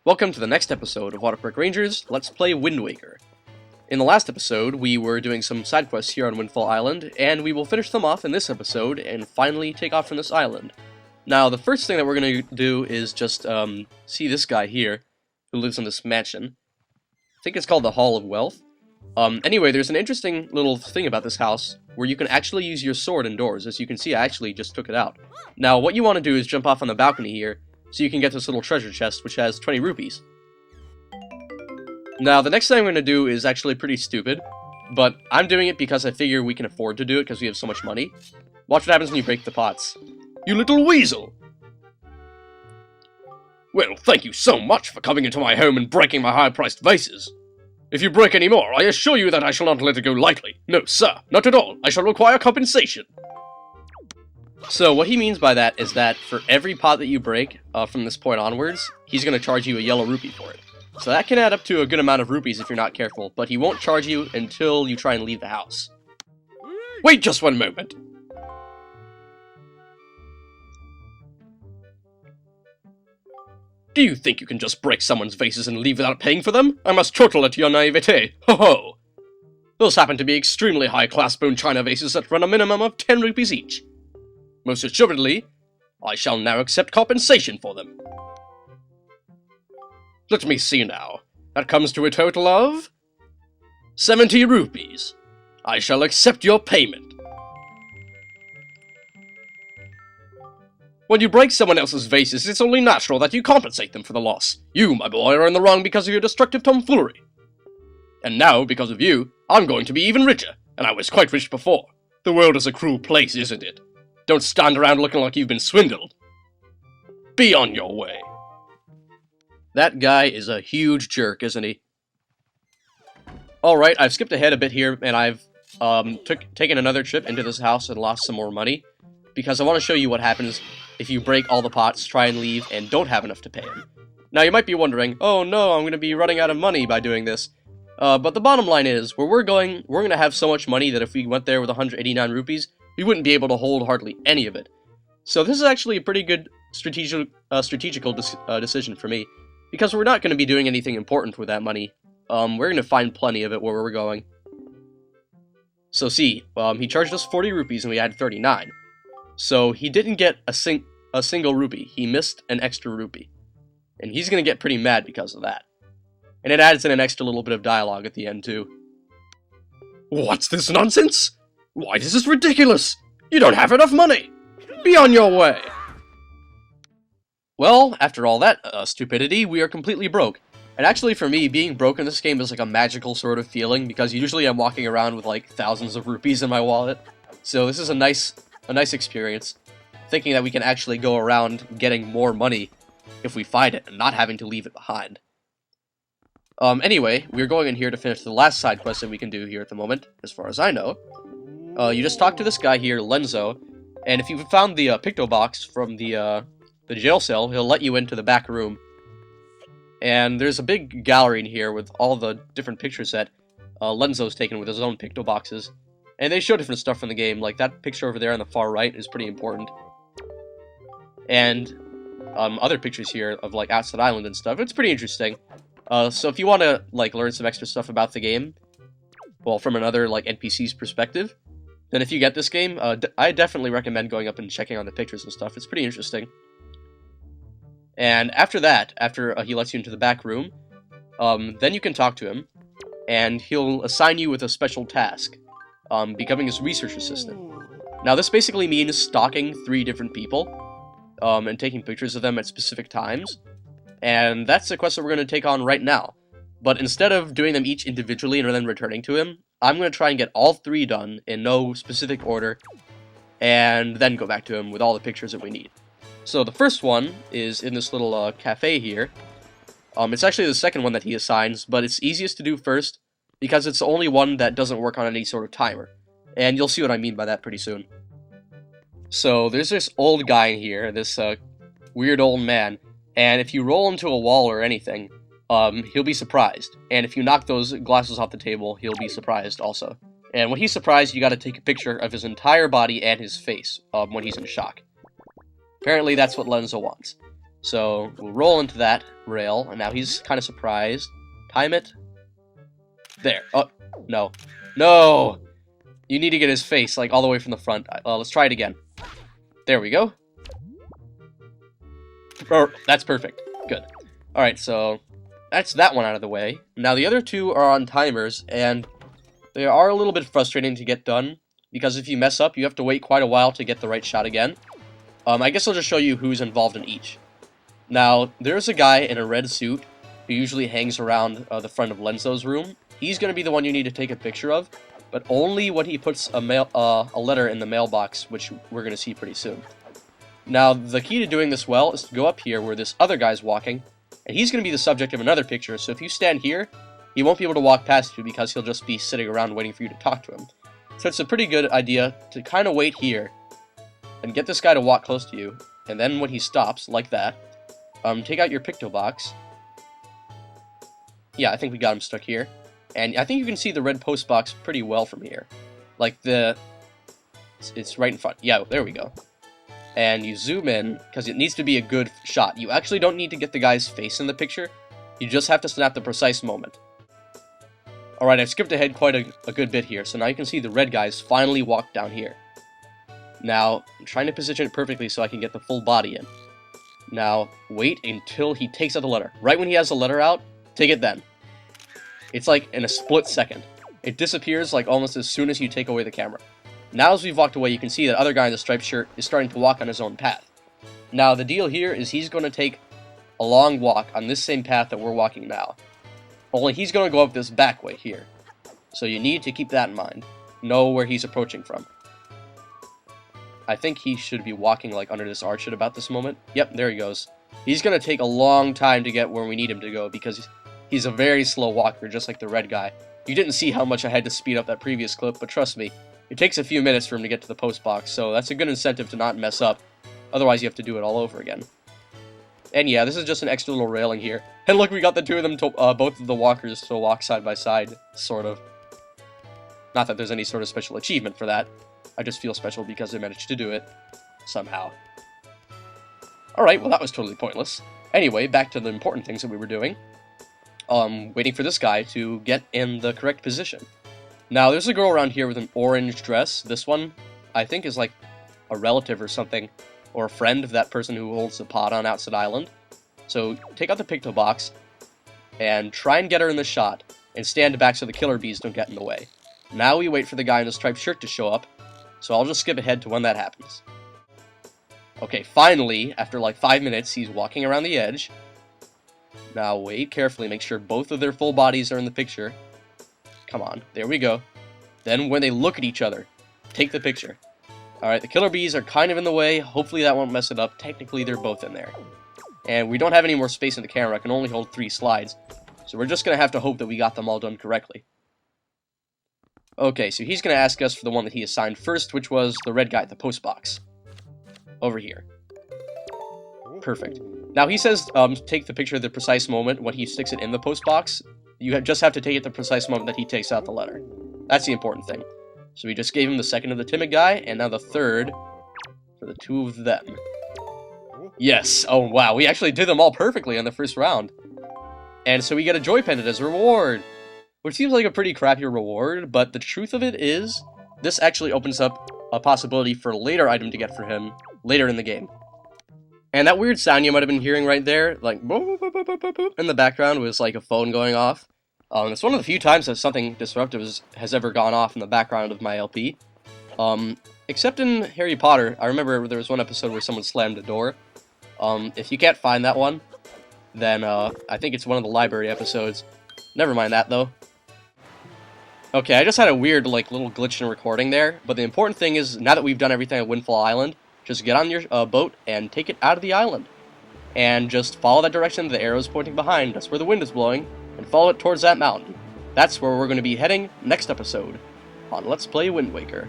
Welcome to the next episode of WaterparkRangers Let's Play Wind Waker. In the last episode, we were doing some side quests here on Windfall Island, and we will finish them off in this episode and finally take off from this island. Now, the first thing that we're going to do is just see this guy here, who lives in this mansion. I think it's called the Hall of Wealth. Anyway, there's an interesting little thing about this house, where you can actually use your sword indoors. As you can see, I actually just took it out. Now, what you want to do is jump off on the balcony here, so you can get this little treasure chest, which has 20 rupees. Now, the next thing I'm going to do is actually pretty stupid, but I'm doing it because I figure we can afford to do it because we have so much money. Watch what happens when you break the pots. You little weasel! Well, thank you so much for coming into my home and breaking my high-priced vases. If you break any more, I assure you that I shall not let it go lightly. No, sir, not at all. I shall require compensation. So what he means by that is that for every pot that you break, from this point onwards, he's going to charge you a yellow rupee for it. So that can add up to a good amount of rupees if you're not careful, but he won't charge you until you try and leave the house. Wait just one moment. Do you think you can just break someone's vases and leave without paying for them? I must chortle at your naivete. Ho-ho! Those happen to be extremely high-class bone china vases that run a minimum of 10 rupees each. Most assuredly, I shall now accept compensation for them. Let me see now. That comes to a total of 70 rupees. I shall accept your payment. When you break someone else's vases, it's only natural that you compensate them for the loss. You, my boy, are in the wrong because of your destructive tomfoolery. And now, because of you, I'm going to be even richer, and I was quite rich before. The world is a cruel place, isn't it? Don't stand around looking like you've been swindled. Be on your way. That guy is a huge jerk, isn't he? Alright, I've skipped ahead a bit here, and I've taken another trip into this house and lost some more money, because I want to show you what happens if you break all the pots, try and leave, and don't have enough to pay him. Now, you might be wondering, oh no, I'm going to be running out of money by doing this. But the bottom line is, where we're going to have so much money that if we went there with 189 rupees, we wouldn't be able to hold hardly any of it. So this is actually a pretty good strategical decision for me, because we're not going to be doing anything important with that money. We're going to find plenty of it where we're going. So see, he charged us 40 rupees and we had 39. So he didn't get a single rupee. He missed an extra rupee. And he's going to get pretty mad because of that. And it adds in an extra little bit of dialogue at the end too. What's this nonsense? Why, this is ridiculous! You don't have enough money! Be on your way! Well, after all that stupidity, we are completely broke. And actually for me, being broke in this game is like a magical sort of feeling, because usually I'm walking around with like thousands of rupees in my wallet. So this is a nice experience, thinking that we can actually go around getting more money if we find it, and not having to leave it behind. Anyway, we're going in here to finish the last side quest that we can do here at the moment, as far as I know. You just talk to this guy here, Lenzo, and if you've found the picto box from the jail cell, he'll let you into the back room. And there's a big gallery in here with all the different pictures that Lenzo's taken with his own picto boxes. And they show different stuff from the game, like that picture over there on the far right is pretty important. And other pictures here of like Outside Island and stuff. It's pretty interesting. So if you want to like learn some extra stuff about the game, well, from another like NPC's perspective, then if you get this game, I definitely recommend going up and checking on the pictures and stuff. It's pretty interesting. And after that, after he lets you into the back room, then you can talk to him, and he'll assign you with a special task, becoming his research assistant. Now this basically means stalking 3 different people, and taking pictures of them at specific times, and that's the quest that we're going to take on right now. But instead of doing them each individually and then returning to him, I'm going to try and get all 3 done in no specific order, and then go back to him with all the pictures that we need. So the first one is in this little cafe here. It's actually the second one that he assigns, but it's easiest to do first, because it's the only one that doesn't work on any sort of timer. And you'll see what I mean by that pretty soon. So there's this old guy in here, this weird old man, and if you roll into a wall or anything, he'll be surprised. And if you knock those glasses off the table, he'll be surprised also. And when he's surprised, you gotta take a picture of his entire body and his face when he's in shock. Apparently that's what Lenzo wants. So we'll roll into that rail, and now he's kind of surprised. Time it. There. Oh, no. No! You need to get his face, like, all the way from the front. Let's try it again. There we go. Oh, that's perfect. Good. Alright, so that's that one out of the way. Now the other two are on timers, and they are a little bit frustrating to get done, because if you mess up, you have to wait quite a while to get the right shot again. I guess I'll just show you who's involved in each. Now, there's a guy in a red suit who usually hangs around the front of Lenzo's room. He's going to be the one you need to take a picture of, but only when he puts a letter in the mailbox, which we're going to see pretty soon. Now, the key to doing this well is to go up here where this other guy's walking, and he's going to be the subject of another picture, so if you stand here, he won't be able to walk past you because he'll just be sitting around waiting for you to talk to him. So it's a pretty good idea to kind of wait here and get this guy to walk close to you, and then when he stops, like that, take out your picto box. Yeah, I think we got him stuck here. And I think you can see the red post box pretty well from here. Like it's right in front. Yeah, there we go. And you zoom in, because it needs to be a good shot. You actually don't need to get the guy's face in the picture. You just have to snap the precise moment. Alright, I've skipped ahead quite a good bit here, so now you can see the red guys finally walk down here. Now, I'm trying to position it perfectly so I can get the full body in. Now, wait until he takes out the letter. Right when he has the letter out, take it then. It's like in a split second. It disappears like almost as soon as you take away the camera. Now as we've walked away, you can see that other guy in the striped shirt is starting to walk on his own path. Now the deal here is he's going to take a long walk on this same path that we're walking now. Only he's going to go up this back way here. So you need to keep that in mind. Know where he's approaching from. I think he should be walking like under this arch at about this moment. Yep, there he goes. He's going to take a long time to get where we need him to go because he's a very slow walker, just like the red guy. You didn't see how much I had to speed up that previous clip, but trust me, it takes a few minutes for him to get to the post box, so that's a good incentive to not mess up. Otherwise, you have to do it all over again. And yeah, this is just an extra little railing here. And look, we got the two of them, both of the walkers, to walk side by side, sort of. Not that there's any sort of special achievement for that. I just feel special because I managed to do it. Somehow. Alright, well that was totally pointless. Anyway, back to the important things that we were doing. Waiting for this guy to get in the correct position. Now, there's a girl around here with an orange dress. This one, I think, is like a relative or something, or a friend of that person who holds the pot on Outside Island. So, take out the picto box, and try and get her in the shot, and stand back so the killer bees don't get in the way. Now we wait for the guy in the striped shirt to show up, so I'll just skip ahead to when that happens. Okay, finally, after like 5 minutes, he's walking around the edge. Now wait carefully, make sure both of their full bodies are in the picture. Come on, there we go. Then when they look at each other, take the picture. Alright, the killer bees are kind of in the way, hopefully that won't mess it up. Technically they're both in there. And we don't have any more space in the camera, I can only hold 3 slides. So we're just going to have to hope that we got them all done correctly. Okay, so he's going to ask us for the one that he assigned first, which was the red guy at the post box. Over here. Perfect. Now he says take the picture at the precise moment when he sticks it in the post box. You just have to take it at the precise moment that he takes out the letter. That's the important thing. So we just gave him the second of the timid guy, and now the third for the two of them. Yes! Oh wow, we actually did them all perfectly on the first round. And so we get a joy pendant as a reward. Which seems like a pretty crappy reward, but the truth of it is, this actually opens up a possibility for a later item to get for him later in the game. And that weird sound you might have been hearing right there, like boop, boop, boop, boop, boop, in the background was like a phone going off. It's one of the few times that something disruptive has ever gone off in the background of my LP. Except in Harry Potter, I remember there was one episode where someone slammed a door. If you can't find that one, then I think it's one of the library episodes. Never mind that though. Okay, I just had a weird like little glitch in recording there, but the important thing is, now that we've done everything at Windfall Island, just get on your boat and take it out of the island. And just follow that direction the arrow's pointing behind, that's where the wind is blowing, and follow it towards that mountain. That's where we're going to be heading next episode on Let's Play Wind Waker.